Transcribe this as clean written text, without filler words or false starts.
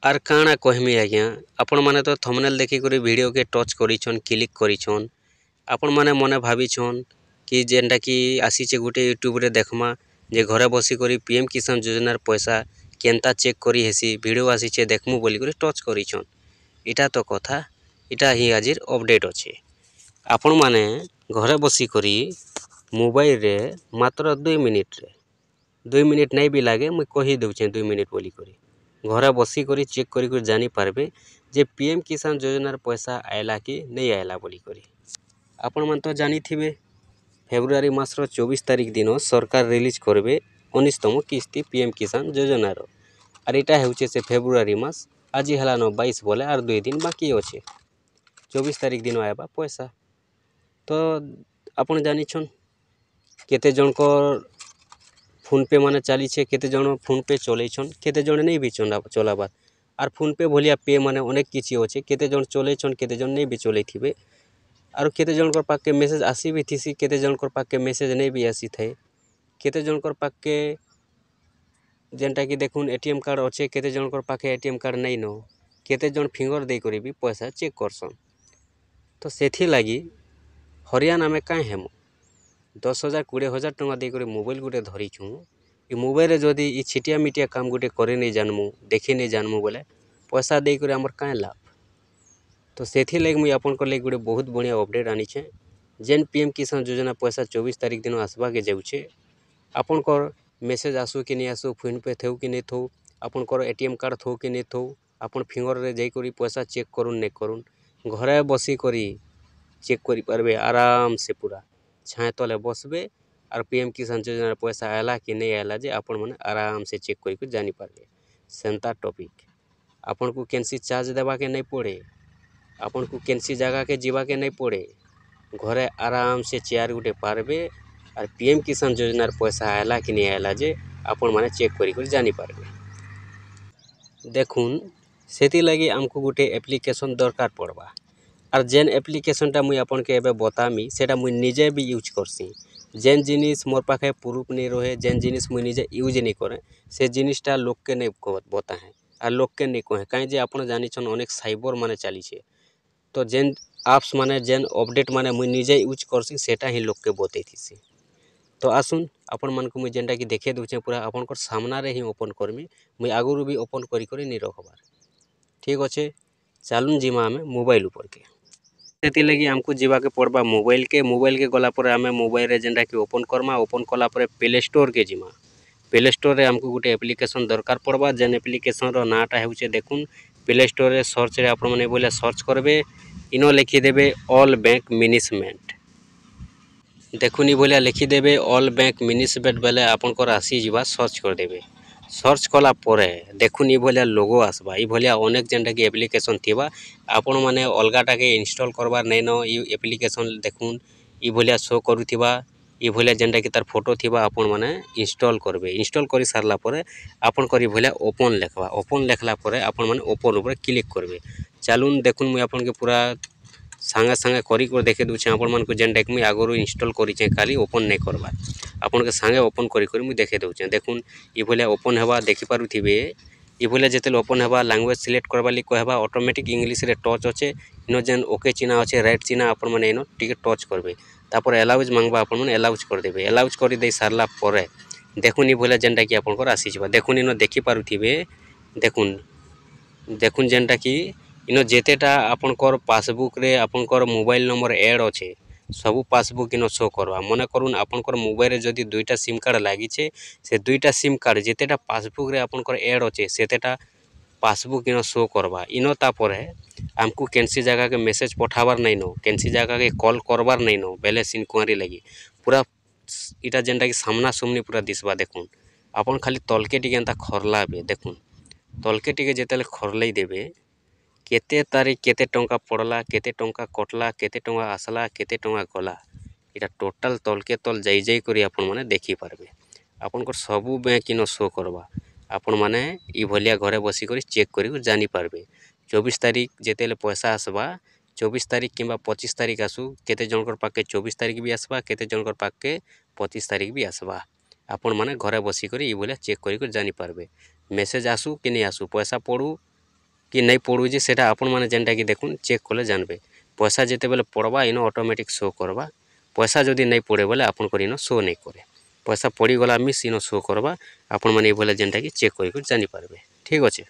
Are काଣା कहमी आज्ञा आपण माने तो थंबनेल देखी करी वीडियो के टच करिछन क्लिक करिछन आपण माने मने भाबिछन कि जेनटा कि आसीचे गुटे यूट्यूब रे देखमा जे घरे बसी करी पीएम किसान योजनार पैसा केनता चेक करी हेसी वीडियो आसीचे देखमु बोली करी टच करिछन। इटा तो कथा इटा ही आजिर अपडेट अछि। आपण माने घरे बसी करी मोबाइल रे मात्र 2 मिनिट रे 2 मिनिट नहीं भी लागे मुई कही देउछे 2 मिनिट बोली करी घरे बसी करी चेक करी जानी पारबे जे पीएम किसान योजनार पैसा आयला कि नहीं आयला बोली करी। आपण मन तो जानी थिबे फेब्रुआरी मासर 24 तारिख दिन सरकार रिलीज करबे 19तम किस्ती पीएम किसान योजनार आर इटा हेउचे से फेब्रुआरी मास आज हला न 22 बोले आर 2 दिन बाकी अच्छे 24 तारिख दिन आएबा पैसा। तो आपण जानी छन केते जनकर फोन पे माने चली छे केते जन फोन पे चले छन केते जन नहीं भी चलाबार आर फोन पे भलिया पे माने अनेक किछि अच्छे केते जन चले छन केते जन नहीं भी चले थिबे आर केते जनकर पाके मेसेज आसी भी थिसी केते जनकर पाके मेसेज नहीं भी आसी थाए केते जनकर पाके जेनटा कि देखुन एटीएम कार्ड अच्छे केते जनकर पाके एटीएम कार्ड नहीं न केते जन फिंगर दे करी भी पैसा चेक करसन। तो सेथि लगी हरियाणा में काहे हेमु 10,000 20,000 टंका दे करी मोबाइल गुटे धरी छू ई मोबाइल रे जदी ई छिटिया मिटिया काम गुटे करे नहीं जानमु देखि नहीं जानमु बोले पैसा दे करी हमर काहे लाभ। तो सेथि लगी मुई आपन को लगी गुटे बहुत बढ़िया अपडेट आनी छे जेन पीएम किसान योजना पैसा 24 तारिख दिन आसबा के जाउछे आपन को मेसेज आसु कि नहीं आसु फोन पे थौ कि नहीं थौ आपन को एटीएम कार्ड थौ कि नहीं थौ आपन फिंगर रे जाई करी पैसा चेक करुन नहीं करुन घरे बसी करी चेक करी पारबे आराम से पूरा छाए तले बसबे और पीएम किसान योजना पैसा आयला कि नहीं आयला जे आपण माने आराम से चेक करी जानी पारबे। सेंता टॉपिक आपन को केनसी चार्ज देवा के नहीं पड़े आपन को केनसी जगह के जीवा के नहीं पड़े घरे आराम से चेयर गुटे पारबे और पीएम किसान योजनार पैसा आयला कि नहीं आयला जे आपण माने चेक करी जानी पारबे। देखुन सेति लगी आमको गुटे एप्लिकेशन दरकार पड़बा और जेन एप्लिकेशनटा मुई आपन के एबे बतामी सेटा मुई निजे भी यूज करसी जेन जिनिस मोर पाखे प्रूफ नहीं रहे जेन जिनिस मुई निजे यूज नहीं करे से जिनिसटा लोक के नहीं बताहे और लोक के नहीं कहे कहीं जे आपन जानी छन अनेक साइबर माने चली छे। तो जेन एप्स माने जेन अपडेट माने मुई निजे यूज करसी सेटा ही लोक के बतई थीसी। तो आसुन आपण मन को मुई जेनटा कि देखे दूचे पूरा आपन को सामना रे ही ओपन करमी मुई आगुरु भी ओपन करी करी नहीं रखबार ठीक अच्छे। चलुन जिमा आमे मोबाइल ऊपर के सेति लगी हमको जीवा के पड़बा मोबाइल के गला पर आमे मोबाइल रे जेनटा कि ओपन करमा ओपन कला पर प्ले स्टोर के जिमा प्ले स्टोर रे हमको गुटे एप्लिकेशन दरकार पड़बा जेन एप्लिकेशन रो नाटा हेउचे देखुन प्ले स्टोर रे सर्च रे आपण माने बोले सर्च करबे इनो लिखि देबे ऑल बैंक मैनेजमेंट देखुन ई बोलिया लिखि देबे ऑल बैंक मैनेजमेंट बेले आपण को आसी जीवा सर्च कर देबे सर्च कला परे देखुन ई भलिया लोगो आसबा ई भलिया अनेक जेनटा कि एप्लिकेशन थिबा आपण माने अलगाटा के इंस्टॉल करबार नै न ई एप्लिकेशन देखुन ई भलिया शो करूथिबा ई भलिया जेनटा कि तार फोटो थिबा आपण माने इंस्टॉल करबे इंस्टॉल करि सारला परे आपण करी भलिया ओपन लेखबा ओपन लेखला परे आपण माने ओपन ऊपर क्लिक करबे। चलुन देखुन मुई आपण के पूरा सांगे सांगे करी कर देखे दूचे आपण मन को जेनटा कि मुई आगरो इंस्टॉल करिचे खाली ओपन नहीं करबा आपण के सांगे ओपन करी करी मुई देखे दूचे देखुन ई भलिया ओपन हेबा देखि पारुथिबे ई भलिया जेतेले ओपन हेबा लैंग्वेज सिलेक्ट करबा ली कहबा ऑटोमेटिक इंग्लिश रे टच अच्छे इनो जेन ओके चिन्ह अच्छे राइट चिन्ह आपण माने इनो टिके टच करबे तापर अलाउज मांगबा आपण माने अलाउज कर देबे अलाउज करी दे सारला परे देखुन ई भलिया जेनटा कि आपण को आसी जिबा देखुन इनो देखि पारुथिबे देखुन देखुन जेनटा कि इनो जेतेटा आपनकर पासबुक रे आपनकर मोबाइल नंबर ऐड अच्छे सबू पासबुक इनो शो करवा मने करुन आपनकर मोबाइल रे जदी दुईटा सिम कार्ड लागी छे से दुईटा सिम कार्ड जेतेटा पासबुक रे आपनकर ऐड अच्छे सेतेटा पासबुक इनो शो करवा इनो तापरे हमको केनसी जगह के मेसेज पठाबार नहीं नो केनसी जगह के कॉल करबार नहीं नो बैलेंस इंक्वायरी लगी पूरा इटा जेनटा कि सामना सामनी पूरा दिसबा देखुन आपन खाली तलके टिके एंता खरलाबे देखुन तलके टिके जेतेले खरलाई देबे केते तारीख केते टंका पड़ला केते टंका कटला केते टंका आसला केते टंका गला इटा टोटल तलके तल जाई जाई करी आपण माने देखि पारबे आपण को सबू बैंक इनो शो करबा आपण माने ई भलिया घरे बसी करी चेक करी जानी पारबे 24 तारीख जेतेले पैसा आसबा 24 तारीख किंबा 25 तारीख आसु केते जनकर पाके 24 तारीख भी आसबा केते जनकर पाके 25 तारीख भी आसबा आपण माने घरे बसी करी ई भलिया चेक करी जानी पारबे मेसेज आसु कि नहीं आसु पैसा पड़ू कि नहीं पड़ुचे सेटा आपण मैंने जेनटा कि देखुन चेक कले जानबे। पैसा जिते बेले पड़वा इन ऑटोमेटिक शो करवा। पैसा जदि नहीं पड़े बोले आपन इन शो नहीं करे। पैसा पड़ीगला मिस इन शो करवा। आपण मैंने ये जेनटा कि चेक कर जानी पारबे। ठीक अच्छे।